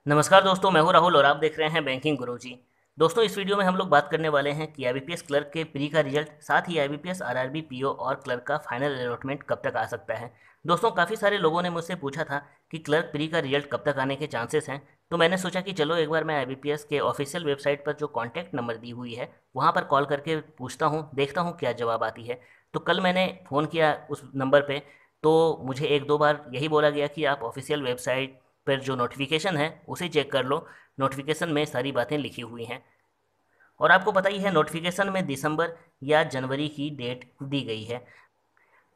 नमस्कार दोस्तों, मैं हूं राहुल और आप देख रहे हैं बैंकिंग गुरुजी। दोस्तों, इस वीडियो में हम लोग बात करने वाले हैं कि आईबीपीएस क्लर्क के प्री का रिजल्ट, साथ ही आईबीपीएस आरआरबी पीओ और क्लर्क का फाइनल अलॉटमेंट कब तक आ सकता है। दोस्तों, काफ़ी सारे लोगों ने मुझसे पूछा था कि क्लर्क प्री का रिजल्ट कब तक आने के चांसेस हैं। तो मैंने सोचा कि चलो एक बार मैं आईबीपीएस के ऑफिशियल वेबसाइट पर जो कॉन्टैक्ट नंबर दी हुई है वहाँ पर कॉल करके पूछता हूँ, देखता हूँ क्या जवाब आती है। तो कल मैंने फ़ोन किया उस नंबर पर, तो मुझे एक दो बार यही बोला गया कि आप ऑफिशियल वेबसाइट पर जो नोटिफिकेशन है उसे चेक कर लो, नोटिफिकेशन में सारी बातें लिखी हुई हैं। और आपको पता ही है नोटिफिकेशन में दिसंबर या जनवरी की डेट दी गई है।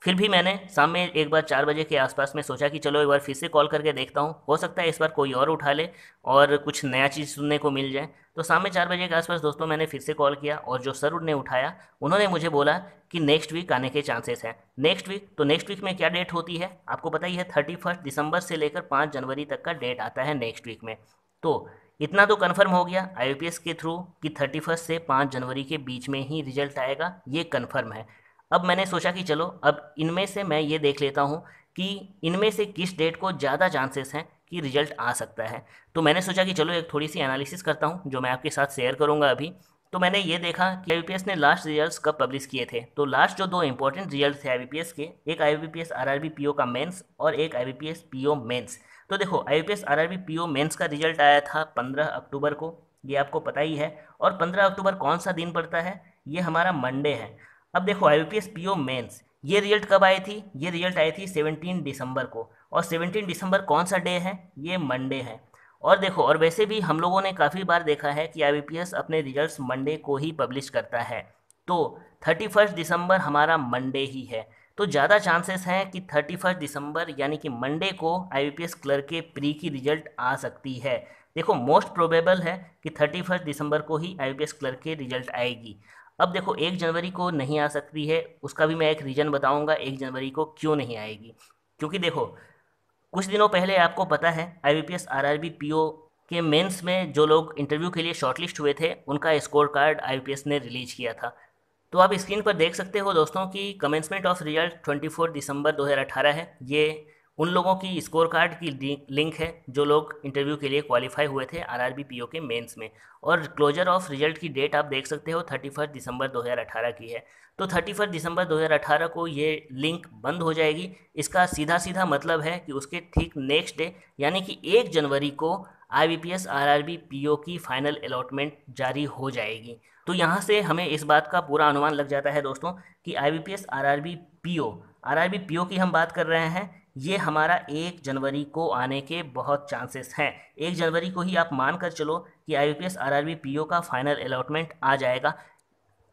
फिर भी मैंने शाम में एक बार 4 बजे के आसपास में सोचा कि चलो एक बार फिर से कॉल करके देखता हूँ, हो सकता है इस बार कोई और उठा ले और कुछ नया चीज़ सुनने को मिल जाए। तो शाम में 4 बजे के आसपास दोस्तों मैंने फिर से कॉल किया और जो सर ने उठाया, उन्होंने मुझे बोला कि नेक्स्ट वीक आने के चांसेस हैं। नेक्स्ट वीक, तो नेक्स्ट वीक में क्या डेट होती है आपको पता ही है, 31 दिसंबर से लेकर 5 जनवरी तक का डेट आता है नेक्स्ट वीक में। तो इतना तो कन्फर्म हो गया आईबीपीएस के थ्रू कि 31 से 5 जनवरी के बीच में ही रिजल्ट आएगा, ये कन्फर्म है। अब मैंने सोचा कि चलो अब इनमें से मैं ये देख लेता हूँ कि इनमें से किस डेट को ज़्यादा चांसेस हैं कि रिजल्ट आ सकता है। तो मैंने सोचा कि चलो एक थोड़ी सी एनालिसिस करता हूँ जो मैं आपके साथ शेयर करूँगा अभी। तो मैंने ये देखा कि आईबीपीएस ने लास्ट रिजल्ट्स कब पब्लिश किए थे। तो लास्ट जो दो इंपॉर्टेंट रिजल्ट थे आईबीपीएस के, एक आईबीपीएस आरआरबी पीओ का मेंस और एक आईबीपीएस पीओ मेंस। तो देखो आईबीपीएस आरआरबी पीओ मेंस का रिजल्ट आया था 15 अक्टूबर को, ये आपको पता ही है। और 15 अक्टूबर कौन सा दिन पड़ता है, ये हमारा मंडे है। अब देखो आईबीपीएस पीओ मेंस, ये रिजल्ट कब आई थी, ये रिजल्ट आई थी 17 दिसंबर को। और 17 दिसंबर कौन सा डे है, ये मंडे है। और देखो, और वैसे भी हम लोगों ने काफ़ी बार देखा है कि आईबीपीएस अपने रिजल्ट्स मंडे को ही पब्लिश करता है। तो 31 दिसंबर हमारा मंडे ही है। तो ज़्यादा चांसेस हैं कि 31 दिसंबर यानी कि मंडे को आईबीपीएस क्लर्क के प्री की रिजल्ट आ सकती है। देखो मोस्ट प्रोबेबल है कि 31 दिसंबर को ही आईबीपीएस क्लर्क के रिजल्ट आएगी। अब देखो 1 जनवरी को नहीं आ सकती है, उसका भी मैं एक रीज़न बताऊंगा 1 जनवरी को क्यों नहीं आएगी। क्योंकि देखो कुछ दिनों पहले आपको पता है आईबीपीएस आरआरबी पीओ के मेंस में जो लोग इंटरव्यू के लिए शॉर्टलिस्ट हुए थे उनका स्कोर कार्ड आईबीपीएस ने रिलीज किया था। तो आप स्क्रीन पर देख सकते हो दोस्तों कि कमेंसमेंट ऑफ रिजल्ट 24 दिसंबर 2018 है। ये उन लोगों की स्कोर कार्ड की लिंक है जो लोग इंटरव्यू के लिए क्वालिफाई हुए थे आरआरबी पीओ के मेंस में। और क्लोजर ऑफ रिजल्ट की डेट आप देख सकते हो 31 दिसंबर 2018 की है। तो 31 दिसंबर 2018 को ये लिंक बंद हो जाएगी। इसका सीधा सीधा मतलब है कि उसके ठीक नेक्स्ट डे यानी कि 1 जनवरी को आईबीपीएस आरआरबी पीओ की फाइनल अलॉटमेंट जारी हो जाएगी। तो यहाँ से हमें इस बात का पूरा अनुमान लग जाता है दोस्तों कि आईबीपीएस आरआरबी पीओ की हम बात कर रहे हैं, ये हमारा 1 जनवरी को आने के बहुत चांसेस हैं। 1 जनवरी को ही आप मान कर चलो कि आईबीपीएस आरआरबी पीओ का फाइनल अलॉटमेंट आ जाएगा।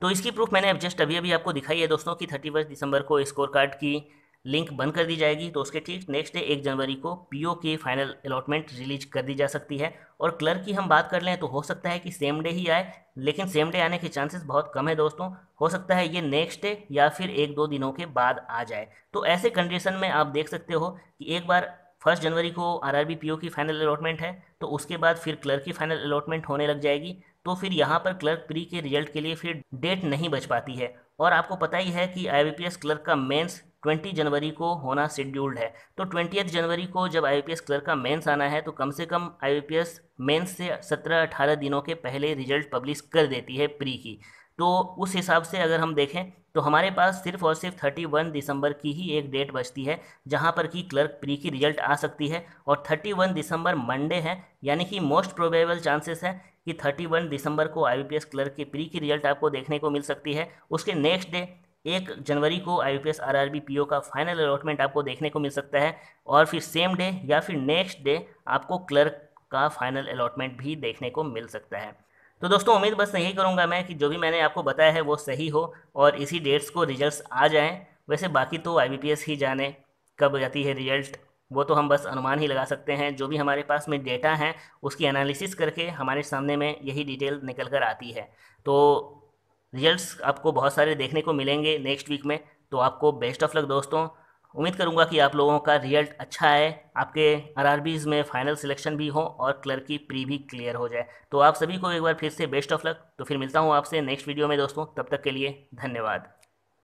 तो इसकी प्रूफ मैंने अब जस्ट अभी अभी आपको दिखाई है दोस्तों कि 31 दिसंबर को स्कोर कार्ड की लिंक बंद कर दी जाएगी, तो उसके ठीक नेक्स्ट डे 1 जनवरी को पीओ की फाइनल अलॉटमेंट रिलीज कर दी जा सकती है। और क्लर्क की हम बात कर लें तो हो सकता है कि सेम डे ही आए, लेकिन सेम डे आने के चांसेस बहुत कम है दोस्तों। हो सकता है ये नेक्स्ट डे या फिर 1-2 दिनों के बाद आ जाए। तो ऐसे कंडीशन में आप देख सकते हो कि एक बार 1 जनवरी को आरआरबी पीओ की फाइनल अलॉटमेंट है, तो उसके बाद फिर क्लर्क की फाइनल अलॉटमेंट होने लग जाएगी। तो फिर यहाँ पर क्लर्क प्री के रिजल्ट के लिए फिर डेट नहीं बच पाती है। और आपको पता ही है कि आईबीपीएस क्लर्क का मेंस 20 जनवरी को होना शेड्यूल्ड है। तो 20 जनवरी को जब आईबीपीएस क्लर्क का मेंस आना है तो कम से कम आईबीपीएस मेंस से 17-18 दिनों के पहले रिजल्ट पब्लिश कर देती है प्री की। तो उस हिसाब से अगर हम देखें तो हमारे पास सिर्फ और सिर्फ 31 दिसंबर की ही एक डेट बचती है जहां पर कि क्लर्क प्री की रिजल्ट आ सकती है। और 31 दिसंबर मंडे है, यानी कि मोस्ट प्रोबेबल चांसेस है कि 31 दिसंबर को आईबीपीएस क्लर्क की प्री की रिजल्ट आपको देखने को मिल सकती है। उसके नेक्स्ट डे 1 जनवरी को आईबीपीएस आरआरबी पीओ का फाइनल अलॉटमेंट आपको देखने को मिल सकता है। और फिर सेम डे या फिर नेक्स्ट डे आपको क्लर्क का फाइनल अलॉटमेंट भी देखने को मिल सकता है। तो दोस्तों उम्मीद बस यही करूंगा मैं कि जो भी मैंने आपको बताया है वो सही हो और इसी डेट्स को रिजल्ट्स आ जाएं। वैसे बाकी तो आईबीपीएस ही जाने कब जाती है रिजल्ट, वो तो हम बस अनुमान ही लगा सकते हैं। जो भी हमारे पास में डेटा है उसकी एनालिसिस करके हमारे सामने में यही डिटेल निकल कर आती है। तो रिजल्ट्स आपको बहुत सारे देखने को मिलेंगे नेक्स्ट वीक में। तो आपको बेस्ट ऑफ लक दोस्तों। उम्मीद करूंगा कि आप लोगों का रिजल्ट अच्छा आए, आपके आरआरबीज में फाइनल सिलेक्शन भी हो और क्लर्क की प्री भी क्लियर हो जाए। तो आप सभी को एक बार फिर से बेस्ट ऑफ लक। तो फिर मिलता हूँ आपसे नेक्स्ट वीडियो में दोस्तों, तब तक के लिए धन्यवाद।